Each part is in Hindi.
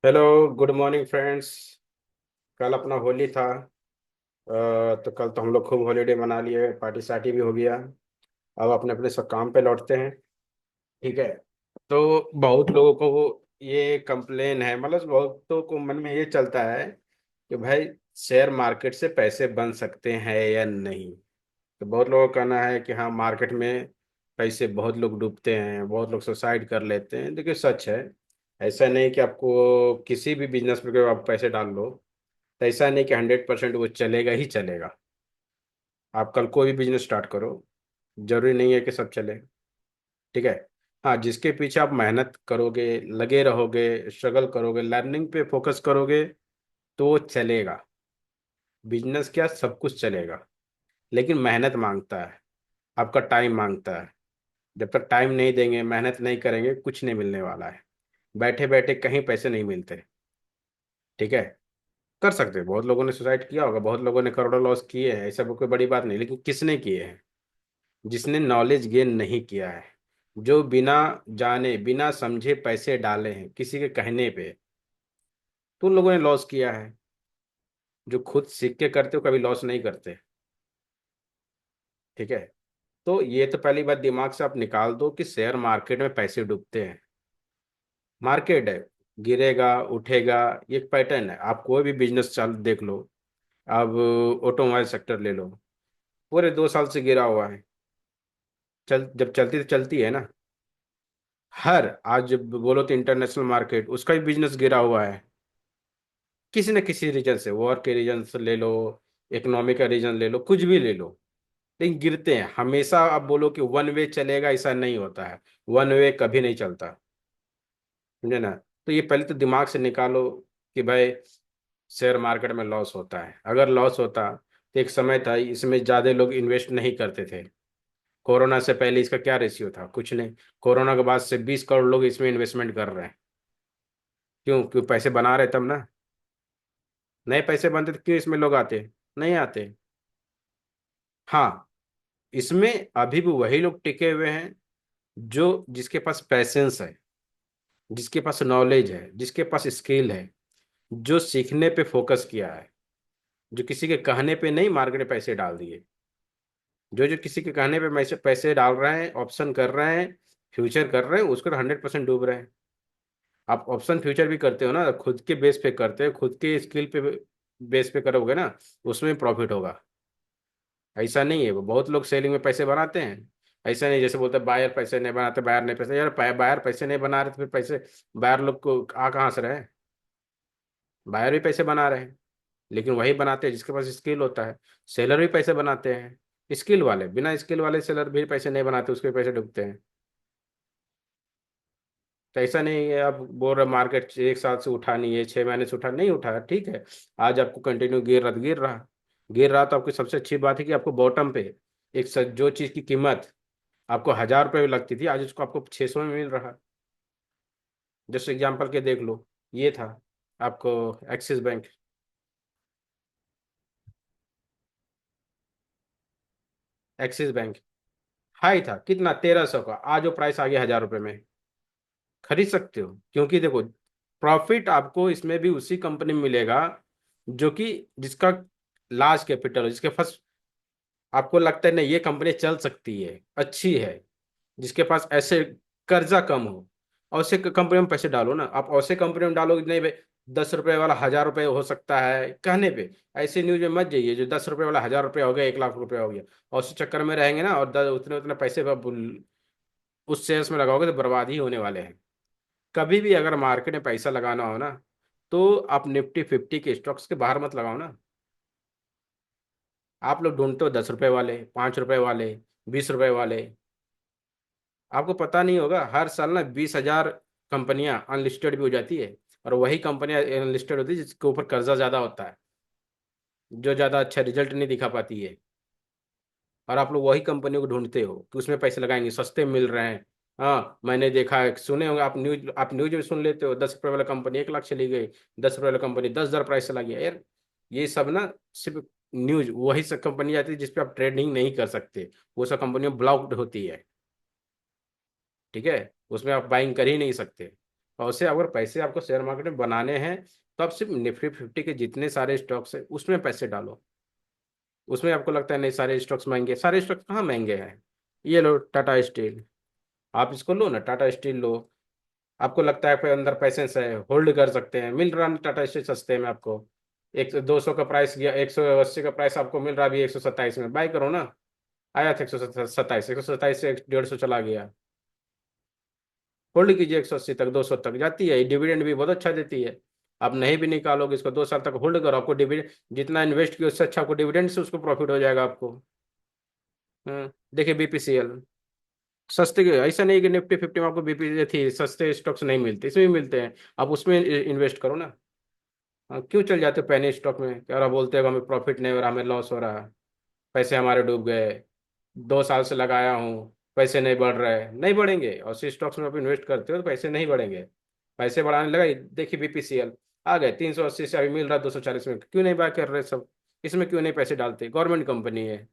हेलो। Good morning friends. कल अपना होली था। तो कल तो हम लोग खूब हॉलीडे मना लिए, पार्टी सार्टी भी हो गया। अब अपने अपने सब काम पे लौटते हैं। ठीक है। तो बहुत लोगों को ये कंप्लेन है, मतलब बहुतों को मन में ये चलता है कि भाई शेयर मार्केट से पैसे बन सकते हैं या नहीं। तो बहुत लोगों का कहना है कि हाँ, मार्केट में पैसे बहुत लोग डूबते हैं, बहुत लोग सुसाइड कर लेते हैं। देखिए, सच है। ऐसा नहीं कि आपको किसी भी बिजनेस में अगर आप पैसे डाल लो तो ऐसा नहीं कि 100% वो चलेगा ही चलेगा। आप कल कोई भी बिजनेस स्टार्ट करो, जरूरी नहीं है कि सब चले। ठीक है। हाँ, जिसके पीछे आप मेहनत करोगे, लगे रहोगे, स्ट्रगल करोगे, लर्निंग पे फोकस करोगे, तो वो चलेगा। बिजनेस क्या, सब कुछ चलेगा। लेकिन मेहनत मांगता है, आपका टाइम मांगता है। जब तक टाइम नहीं देंगे, मेहनत नहीं करेंगे, कुछ नहीं मिलने वाला है। बैठे बैठे कहीं पैसे नहीं मिलते। ठीक है। कर सकते हैं, बहुत लोगों ने सुसाइड किया होगा, बहुत लोगों ने करोड़ों लॉस किए हैं, ऐसा कोई बड़ी बात नहीं, लेकिन किसने किए हैं? जिसने नॉलेज गेन नहीं किया है, जो बिना जाने बिना समझे पैसे डाले हैं किसी के कहने पे, तो उन लोगों ने लॉस किया है। जो खुद सीख के करते हो कभी लॉस नहीं करते। ठीक है। तो ये तो पहली बात दिमाग से आप निकाल दो कि शेयर मार्केट में पैसे डूबते हैं। मार्केट है, गिरेगा उठेगा, ये एक पैटर्न है। आप कोई भी बिजनेस चालू देख लो। अब ऑटोमोबाइल सेक्टर ले लो, पूरे 2 साल से गिरा हुआ है। जब चलती तो चलती है ना। हर आज जब बोलो तो इंटरनेशनल मार्केट, उसका भी बिजनेस गिरा हुआ है। किसी न किसी रीजन से, वॉर के रीजन से ले लो, इकोनॉमिक का रीजन ले लो, कुछ भी ले लो, लेकिन गिरते हैं हमेशा। आप बोलो कि वन वे चलेगा, ऐसा नहीं होता है। वन वे कभी नहीं चलता। समझे ना? तो ये पहले तो दिमाग से निकालो कि भाई शेयर मार्केट में लॉस होता है। अगर लॉस होता तो एक समय था इसमें ज़्यादा लोग इन्वेस्ट नहीं करते थे। कोरोना से पहले इसका क्या रेशियो था? कुछ नहीं। कोरोना के बाद से 20 करोड़ लोग इसमें इन्वेस्टमेंट कर रहे हैं। क्यों? क्यों? पैसे बना रहे तब ना। नए पैसे बनते तो क्यों इसमें लोग आते? नहीं आते। हाँ, इसमें अभी भी वही लोग टिके हुए हैं जो जिसके पास पैसेंस है, जिसके पास नॉलेज है, जिसके पास स्किल है, जो सीखने पे फोकस किया है, जो किसी के कहने पे नहीं मार्केट में पैसे डाल दिए। जो जो किसी के कहने पे पैसे पैसे डाल रहे हैं, ऑप्शन कर रहे हैं, फ्यूचर कर रहे हैं, उसको तो 100% डूब रहे हैं। आप ऑप्शन फ्यूचर भी करते हो ना, खुद के बेस पे करते हो, खुद के स्किल पे बेस पे करोगे ना, उसमें प्रॉफिट होगा। ऐसा नहीं है, वो बहुत लोग सेलिंग में पैसे बनाते हैं। ऐसा नहीं जैसे बोलते हैं बायर पैसे नहीं बनाते, बायर नहीं पैसे, यार बायर पैसे नहीं बना रहे तो फिर पैसे बायर लोग को आ कहाँ से रहे? बायर भी पैसे बना रहे हैं, लेकिन वही बनाते हैं जिसके पास स्किल होता है। सेलर भी पैसे बनाते हैं, स्किल वाले, बिना स्किल वाले सेलर भी पैसे नहीं बनाते, उसके पैसे डूबते हैं। तो ऐसा नहीं है आप बोल रहे मार्केट एक साल से उठा नहीं है, 6 महीने से उठा नहीं, उठा ठीक है। आज आपको कंटिन्यू गिर रहा तो आपकी सबसे अच्छी बात है कि आपको बॉटम पे जो चीज़ की कीमत आपको 1,000 रुपये में लगती थी, आज उसको आपको 600 में मिल रहा। जस्ट एग्जाम्पल के देख लो। ये था आपको axis bank. Axis bank high था कितना, 1,300 का, आज वो प्राइस आ गया 1,000 रुपये में। खरीद सकते हो, क्योंकि देखो प्रॉफिट आपको इसमें भी उसी कंपनी में मिलेगा जो कि जिसका लार्ज कैपिटल हो, जिसके पास आपको लगता है नहीं ये कंपनी चल सकती है, अच्छी है, जिसके पास ऐसे कर्जा कम हो। और ऐसे कंपनी में पैसे डालो ना। आप ऐसे कंपनी में डालोगे नहीं भाई, 10 रुपए वाला 1,000 रुपये हो सकता है कहने पे, ऐसे न्यूज में मत जाइए जो 10 रुपए वाला 1,000 रुपये हो गया, 1,00,000 रुपये हो गया। और उस चक्कर में रहेंगे ना, और उतने उतने पैसे उस शेयर्स में लगाओगे तो बर्बाद ही होने वाले हैं। कभी भी अगर मार्केट में पैसा लगाना हो ना, तो आप निफ्टी 50 के स्टॉक्स के बाहर मत लगाओ ना। आप लोग ढूंढते हो 10 रुपए वाले, 5 रुपए वाले, 20 रुपए वाले। आपको पता नहीं होगा हर साल ना 20,000 कंपनियां अनलिस्टेड भी हो जाती है। और वही कंपनियां अनलिस्टेड होती है जिसके ऊपर कर्जा ज्यादा होता है, जो ज्यादा अच्छा रिजल्ट नहीं दिखा पाती है। और आप लोग वही कंपनियों को ढूंढते हो कि उसमें पैसे लगाएंगे, सस्ते मिल रहे हैं। हाँ, मैंने देखा है, सुने होंगे आप न्यूज में सुन लेते हो, 10 रुपये वाला कंपनी 1,00,000 चली गई, 10 रुपये वाला कंपनी 10,000 प्राइस चला गया यार। ये सब ना सिर्फ न्यूज, वही सब कंपनी आती है जिसपे आप ट्रेडिंग नहीं कर सकते। वो सब कंपनियां ब्लॉक्ड होती है। ठीक है। उसमें आप बाइंग कर ही नहीं सकते। और उससे अगर पैसे आपको शेयर मार्केट में बनाने हैं तो आप सिर्फ निफ्टी 50 के जितने सारे स्टॉक्स है उसमें पैसे डालो। उसमें आपको लगता है नहीं सारे स्टॉक्स महंगे, सारे स्टॉक्स कहाँ महंगे हैं। ये लो टाटा स्टील, आप इसको लो ना, टाटा स्टील लो। आपको लगता है अंदर पैसेंस है, होल्ड कर सकते हैं, मिल रहा है टाटा स्टील सस्ते में आपको। 100 का प्राइस गया, 180 का प्राइस आपको मिल रहा है अभी 127 में, बाय करो ना। आया था 127, 127 से 150 चला गया। होल्ड कीजिए 180 तक, 200 तक जाती है, डिविडेंड भी बहुत अच्छा देती है। आप नहीं भी निकालोगे इसको, 2 साल तक होल्ड करो, आपको डिविडेंड जितना इन्वेस्ट किया उससे अच्छा आपको डिविडेंड से उसको प्रॉफिट हो जाएगा आपको। देखिए बीपीसीएल सस्ते ऐसा नहीं कि निफ्टी 50 में आपको बीपी थी सस्ते स्टॉक्स नहीं मिलते, इसमें भी मिलते हैं। आप उसमें इन्वेस्ट करो ना। क्यों चल जाते हो पैनी स्टॉक में, क्या रहा बोलते हो हमें प्रॉफिट नहीं हो रहा, हमें लॉस हो रहा है, पैसे हमारे डूब गए, 2 साल से लगाया हूँ, पैसे नहीं बढ़ रहे, नहीं बढ़ेंगे। और उसी स्टॉक्स में आप इन्वेस्ट करते हो तो पैसे नहीं बढ़ेंगे। पैसे बढ़ाने लगा, देखिए बीपीसीएल आ गए 380 से, अभी मिल रहा है 240 में, क्यों नहीं बाय कर रहे सब। इसमें क्यों नहीं पैसे डालते, गवर्नमेंट कंपनी है।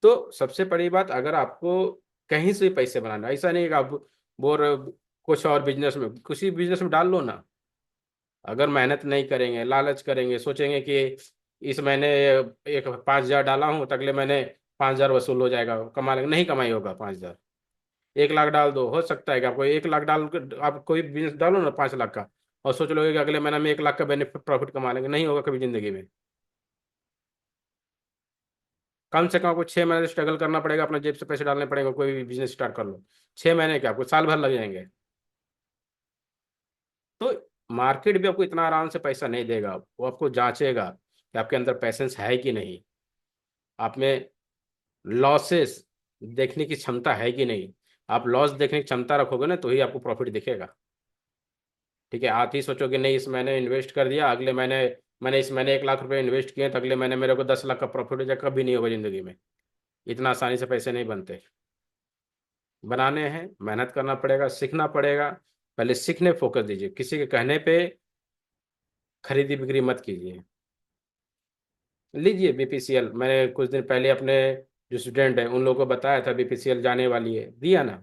तो सबसे बड़ी बात, अगर आपको कहीं से भी पैसे बनाना, ऐसा नहीं कि आप बोल रहे हो कुछ और बिजनेस में, किसी बिजनेस में डाल लो ना। अगर मेहनत नहीं करेंगे, लालच करेंगे, सोचेंगे कि इस महीने एक 5,000 डाला हूँ तो अगले महीने 5,000 वसूल हो जाएगा, कमा लेंगे, नहीं कमाई होगा 5,000। 1 लाख डाल दो, हो सकता है कि आपको 1 लाख डाल कर आप कोई बिजनेस डालो ना 5 लाख का, और सोच लोगे कि अगले महीने में 1 लाख का बेनिफिट प्रॉफिट कमा लेंगे, नहीं होगा कभी जिंदगी में। कम से कम आपको 6 महीने स्ट्रगल करना पड़ेगा, अपने जेब से पैसे डालने पड़ेंगे, कोई भी बिजनेस स्टार्ट कर लो। 6 महीने क्या, आपको साल भर लग जाएंगे। तो मार्केट भी आपको इतना आराम से पैसा नहीं देगा, वो आपको जांचेगा कि आपके अंदर पैसेंस है कि नहीं, आप में लॉसेस देखने की क्षमता है कि नहीं। आप लॉस देखने की क्षमता रखोगे ना तो ही आपको प्रॉफिट दिखेगा। ठीक है, आप ही सोचोगे नहीं इस महीने इन्वेस्ट कर दिया, अगले महीने मैंने इस महीने 1 लाख रुपए इन्वेस्ट किए तो अगले महीने मेरे को 10 लाख का प्रॉफिट हो जाए, कभी नहीं होगा जिंदगी में। इतना आसानी से पैसे नहीं बनते। बनाने हैं, मेहनत करना पड़ेगा, सीखना पड़ेगा। पहले सीखने फोकस दीजिए, किसी के कहने पे खरीदी बिक्री मत कीजिए। लीजिए बीपीसीएल, मैंने कुछ दिन पहले अपने जो स्टूडेंट है उन लोगों को बताया था बीपीसीएल जाने वाली है, दिया ना।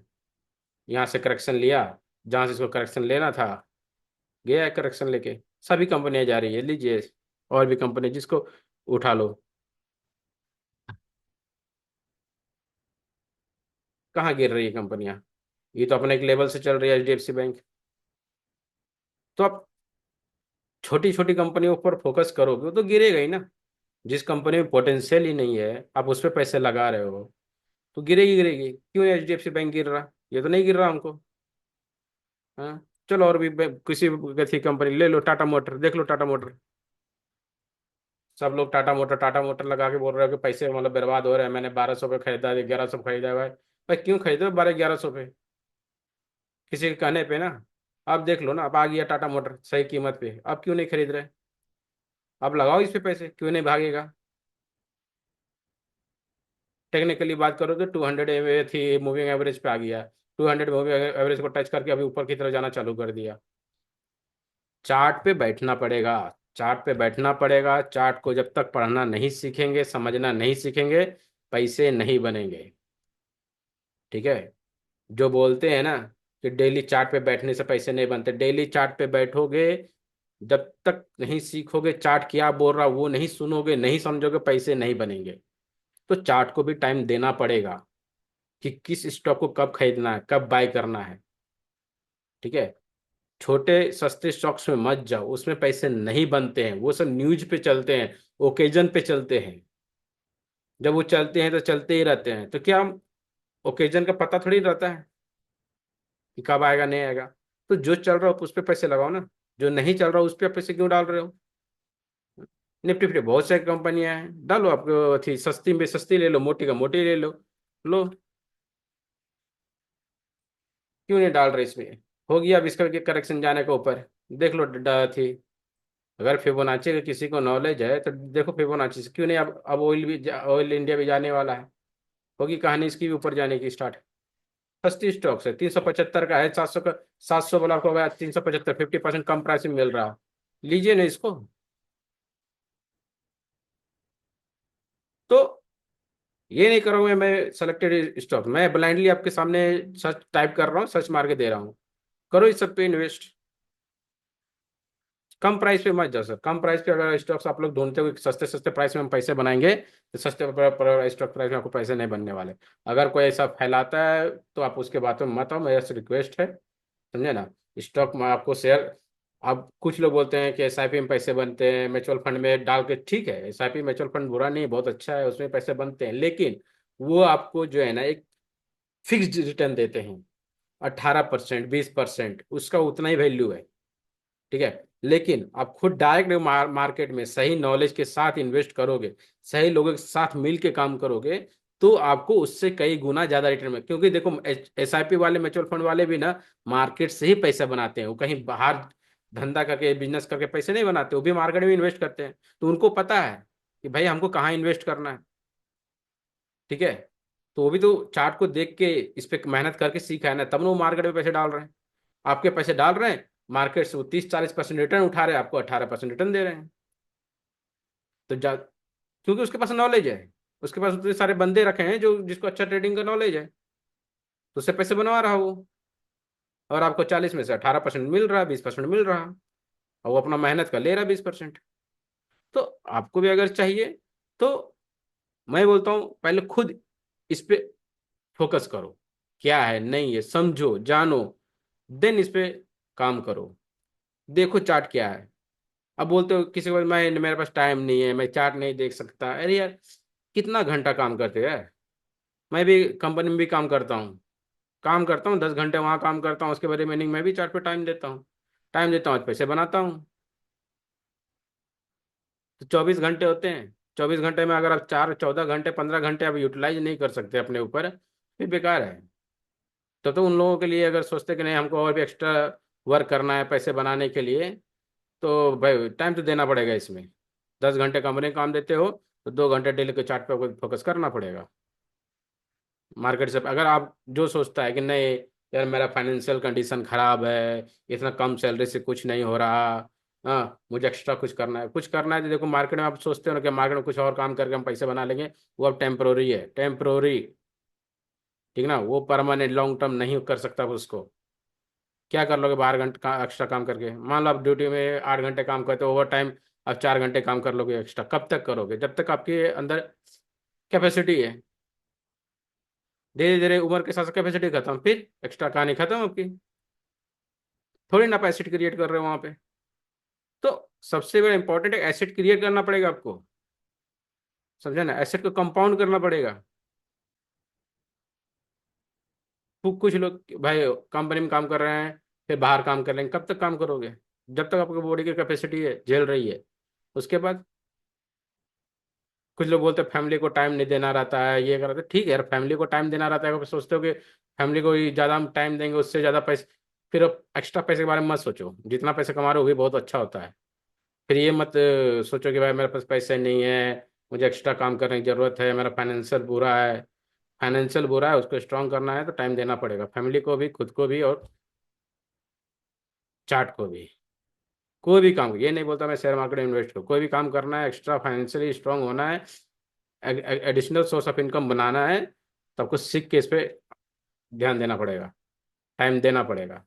यहाँ से करेक्शन लिया, जहाँ से इसको करेक्शन लेना था, गया है करेक्शन लेके। सभी कंपनियां जा रही है, लीजिए। और भी कंपनी जिसको उठा लो। कहाँ गिर रही है कंपनियां, ये तो अपने एक लेवल से चल रही है एचडीएफसी बैंक। तो आप छोटी छोटी कंपनियों पर फोकस करोगे वो तो गिरेगा ही ना। जिस कंपनी में पोटेंशियल ही नहीं है, आप उस पर पैसे लगा रहे हो, तो गिरेगी गिरेगी। क्यों एचडीएफसी बैंक गिर रहा, ये तो नहीं गिर रहा हमको। हाँ, चलो और भी किसी भी कंपनी ले लो, टाटा मोटर देख लो, टाटा मोटर। सब लोग टाटा मोटर लगा के बोल रहे हो कि पैसे मतलब बर्बाद हो रहे हैं, मैंने 1,200 पे खरीदा, 1,100 पे खरीदा हुआ है। भाई क्यों खरीदे हो 1200-1,100 पे, किसी के कहने पे ना। आप देख लो ना, अब आ गया टाटा मोटर सही कीमत पे, अब क्यों नहीं खरीद रहे। अब लगाओ इस पे पैसे, क्यों नहीं भागेगा। टेक्निकली बात करो तो 200 थी, मूविंग एवरेज पे आ गया। 200 मूविंग एवरेज को टच करके अभी ऊपर की तरफ जाना चालू कर दिया। चार्ट पे बैठना पड़ेगा, चार्ट पे बैठना पड़ेगा। चार्ट को जब तक पढ़ना नहीं सीखेंगे, समझना नहीं सीखेंगे, पैसे नहीं बनेंगे। ठीक है, जो बोलते हैं ना कि डेली चार्ट पे बैठने से पैसे नहीं बनते, डेली चार्ट पे बैठोगे, जब तक नहीं सीखोगे चार्ट क्या बोल रहा वो नहीं सुनोगे, नहीं समझोगे, पैसे नहीं बनेंगे। तो चार्ट को भी टाइम देना पड़ेगा कि किस स्टॉक को कब खरीदना है, कब बाय करना है। ठीक है, छोटे सस्ते स्टॉक्स में मत जाओ, उसमें पैसे नहीं बनते हैं, वो सब न्यूज पे चलते हैं, ओकेजन पे चलते हैं। जब वो चलते हैं तो चलते ही रहते हैं, तो क्या ओकेजन का पता थोड़ी रहता है कि कब आएगा नहीं आएगा। तो जो चल रहा हो उस पर पैसे लगाओ ना, जो नहीं चल रहा उस पर पैसे क्यों डाल रहे हो। निफ्टी फिफ्टी बहुत सारी कंपनियां हैं, डालो। आपको थी सस्ती में सस्ती ले लो, मोटी का मोटी ले लो। लो, क्यों नहीं डाल रहे इसमें। हो गया अब इसका करेक्शन जाने के ऊपर, देख लो थी। अगर फिबोनाची का किसी को नॉलेज है तो देखो फिबोनाची से क्यों नहीं। अब ऑयल भी ऑयल इंडिया भी जाने वाला है, होगी कहानी इसकी भी ऊपर जाने की स्टार्ट। सस्ती स्टॉक्स है, 375 का है, 700 का, 700 वाला आपको 375, 50% कम प्राइस में मिल रहा है, लीजिए ना इसको। तो ये नहीं करूँगा मैं सेलेक्टेड स्टॉक, मैं ब्लाइंडली आपके सामने सर्च टाइप कर रहा हूँ, सर्च मार के दे रहा हूँ, करो इस सब पे इन्वेस्ट। कम प्राइस पे मत जाओ सर, कम प्राइस पे अगर स्टॉक्स आप लोग ढूंढते हो कि सस्ते सस्ते प्राइस में हम पैसे बनाएंगे, तो सस्ते स्टॉक प्राइस में आपको पैसे नहीं बनने वाले। अगर कोई ऐसा फैलाता है तो आप उसके बातों में मत आओ, मेरा से रिक्वेस्ट है, समझे ना। स्टॉक में आपको शेयर, अब कुछ लोग बोलते हैं कि एसआईपी में पैसे बनते हैं, म्यूचुअल फंड में डाल के, ठीक है, एसआईपी म्यूचुअल फंड बुरा नहीं है, बहुत अच्छा है, उसमें पैसे बनते हैं, लेकिन वो आपको जो है ना एक फिक्स्ड रिटर्न देते हैं, 18%, 20%, उसका उतना ही वैल्यू है। ठीक है, लेकिन आप खुद डायरेक्ट मार्केट में सही नॉलेज के साथ इन्वेस्ट करोगे, सही लोगों के साथ मिल के काम करोगे, तो आपको उससे कई गुना ज्यादा रिटर्न में, क्योंकि देखो एसआईपी वाले म्यूचुअल फंड वाले भी ना मार्केट से ही पैसा बनाते हैं, वो कहीं बाहर धंधा करके बिजनेस करके पैसे नहीं बनाते, वो भी मार्केट में इन्वेस्ट करते हैं, तो उनको पता है कि भाई हमको कहाँ इन्वेस्ट करना है। ठीक है, तो वो भी तो चार्ट को देख के इस पे मेहनत करके सीखा है ना, तब ना वो मार्केट में पैसे डाल रहे हैं। आपके पैसे डाल रहे हैं, मार्केट से वो 30-40% रिटर्न उठा रहे हैं, आपको 18% रिटर्न दे रहे हैं। तो क्योंकि उसके पास नॉलेज है, उसके पास उतने सारे बंदे रखे हैं जो जिसको अच्छा ट्रेडिंग का नॉलेज है, तो उससे पैसे बनवा रहा वो, और आपको 40 में से 18% मिल रहा है, 20% मिल रहा, और वो अपना मेहनत का ले रहा है 20%। तो आपको भी अगर चाहिए तो मैं बोलता हूँ पहले खुद इस पे फोकस करो, क्या है नहीं है समझो जानो, देन इस पे काम करो, देखो चार्ट क्या है। अब बोलते हो किसी को, मैं मेरे पास टाइम नहीं है, मैं चार्ट नहीं देख सकता, अरे यार कितना घंटा काम करते हो यार। मैं भी कंपनी में भी काम करता हूँ, 10 घंटे वहाँ काम करता हूँ, उसके बाद रिमेनिंग मैं भी चार्ट पे टाइम देता हूँ, टाइम देता हूँ, पैसे बनाता हूँ। तो 24 घंटे होते हैं, 24 घंटे में अगर आप 4 14 घंटे 15 घंटे आप यूटिलाइज नहीं कर सकते अपने ऊपर, फिर बेकार है। तो उन लोगों के लिए अगर सोचते कि नहीं हमको और भी एक्स्ट्रा वर्क करना है पैसे बनाने के लिए, तो भाई टाइम तो देना पड़ेगा इसमें। 10 घंटे कंपनी काम देते हो, तो 2 घंटे डेली के चार्ट पे फोकस करना पड़ेगा। मार्केट से अगर आप जो सोचता है कि नहीं यार मेरा फाइनेंशियल कंडीशन खराब है, इतना कम सैलरी से कुछ नहीं हो रहा, हाँ मुझे एक्स्ट्रा कुछ करना है, तो देखो मार्केट में आप सोचते हो ना कि मार्केट में कुछ और काम करके हम पैसे बना लेंगे, वो अब टेम्प्रोरी है, टेम्प्रोरी। ठीक ना, वो परमानेंट लॉन्ग टर्म नहीं कर सकता उसको। क्या कर लोगे बाहर घंटे का एक्स्ट्रा काम करके, मान लो आप ड्यूटी में 8 घंटे काम करते हो, ओवर टाइम आप 4 घंटे काम कर लोगे एक्स्ट्रा, कब तक करोगे, जब तक आपके अंदर कैपेसिटी है। धीरे धीरे उम्र के साथ कैपेसिटी खत्म, फिर एक्स्ट्रा कहानी खत्म आपकी, थोड़ी ना एसिड क्रिएट कर रहे हो वहां पे। तो सबसे बड़ा इंपॉर्टेंट है एसिड क्रिएट करना पड़ेगा आपको, समझा ना, एसिड को कंपाउंड करना पड़ेगा। कुछ लोग भाई कंपनी में काम कर रहे हैं, फिर बाहर काम कर लेंगे, कब तक काम करोगे, जब तक आपकी बॉडी की कैपेसिटी है झेल रही है, उसके बाद। कुछ लोग बोलते हैं फैमिली को टाइम नहीं देना रहता है, ये करते, ठीक है यार फैमिली को टाइम देना रहता है, अगर सोचते हो कि फैमिली को ही ज़्यादा हम टाइम देंगे उससे ज़्यादा पैसे, फिर एक्स्ट्रा पैसे के बारे में मत सोचो, जितना पैसे कमा रहे हो वो भी बहुत अच्छा होता है। फिर ये मत सोचो कि भाई मेरे पास पैसे नहीं है, मुझे एक्स्ट्रा काम करने की ज़रूरत है, मेरा फाइनेंशियल बुरा है। फाइनेंशियल बुरा है, उसको स्ट्रांग करना है तो टाइम देना पड़ेगा, फैमिली को भी, खुद को भी, और चार्ट को भी। कोई भी काम, ये नहीं बोलता मैं शेयर मार्केट में इन्वेस्ट करूँ, कोई भी काम करना है, एक्स्ट्रा फाइनेंशियली स्ट्रांग होना है, एडिशनल सोर्स ऑफ इनकम बनाना है, तो आपको सीख के इस पे ध्यान देना पड़ेगा, टाइम देना पड़ेगा।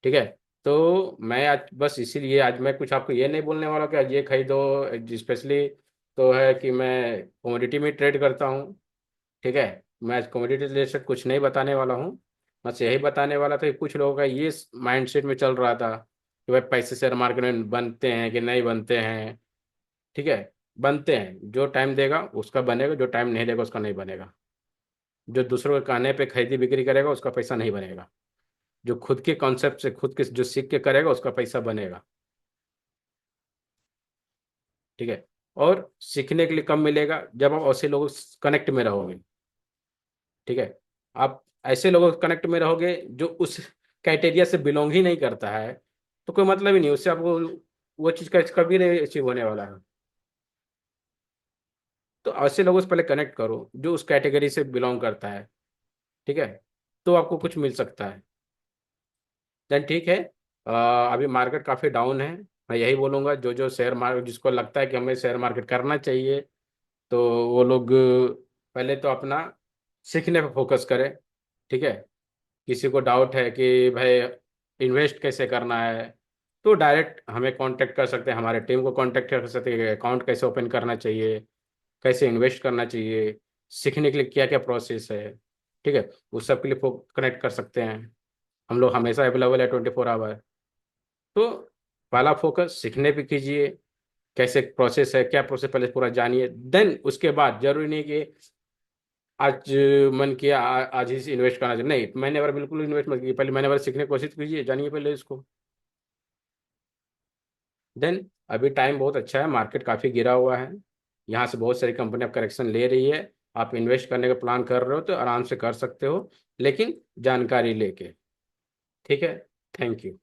ठीक है, तो मैं आज बस इसीलिए आज मैं कुछ आपको ये नहीं बोलने वाला कि आज ये खरीदो, स्पेशली तो है कि मैं कमोडिटी में ट्रेड करता हूँ। ठीक है, मैं आज कमोडिटी रिलेटेड कुछ नहीं बताने वाला हूँ, बस यही बताने वाला था कि कुछ लोगों का ये माइंडसेट में चल रहा था कि भाई पैसे शेयर मार्केट में बनते हैं कि नहीं बनते हैं। ठीक है, बनते हैं, जो टाइम देगा उसका बनेगा, जो टाइम नहीं देगा उसका नहीं बनेगा। जो दूसरों के कहने पे खरीदी बिक्री करेगा उसका पैसा नहीं बनेगा, जो खुद के कॉन्सेप्ट से खुद के जो सीख के करेगा उसका पैसा बनेगा। ठीक है, और सीखने के लिए कब मिलेगा, जब आप ऐसे लोगों कनेक्ट में रहोगे। ठीक है, आप ऐसे लोगों कनेक्ट में रहोगे जो उस क्राइटेरिया से बिलोंग ही नहीं करता है, तो कोई मतलब ही नहीं उससे, आपको वो चीज़ का कभी नहीं अचीव होने वाला है। तो ऐसे लोगों से पहले कनेक्ट करो जो उस कैटेगरी से बिलोंग करता है। ठीक है, तो आपको कुछ मिल सकता है। देन ठीक है, अभी मार्केट काफ़ी डाउन है, मैं यही बोलूँगा जो जो शेयर मार्केट जिसको लगता है कि हमें शेयर मार्केट करना चाहिए, तो वो लोग पहले तो अपना सीखने पर फोकस करें। ठीक है। किसी को डाउट है कि भाई इन्वेस्ट कैसे करना है, तो डायरेक्ट हमें कांटेक्ट कर सकते हैं, हमारे टीम को कांटेक्ट कर सकते हैं, अकाउंट कैसे ओपन करना चाहिए, कैसे इन्वेस्ट करना चाहिए, सीखने के लिए क्या क्या प्रोसेस है। ठीक है। उस सब के लिए कनेक्ट कर सकते हैं। हम लोग हमेशा अवेलेबल है 24 आवर। तो पहला फोकस सीखने पे कीजिए, कैसे प्रोसेस है, क्या प्रोसेस, पहले पूरा जानिए। देन उसके बाद जरूरी नहीं कि आज मन किया आज ही से इन्वेस्ट करना चाहिए, नहीं, मैंने बार बिल्कुल इन्वेस्ट मत कीजिए, पहले मैंने बार सीखने की कोशिश कीजिए, जानिए पहले इसको। देन अभी टाइम बहुत अच्छा है, मार्केट काफ़ी गिरा हुआ है, यहाँ से बहुत सारी कंपनी अब करेक्शन ले रही है। आप इन्वेस्ट करने का प्लान कर रहे हो तो आराम से कर सकते हो, लेकिन जानकारी लेके। ठीक है। Thank you.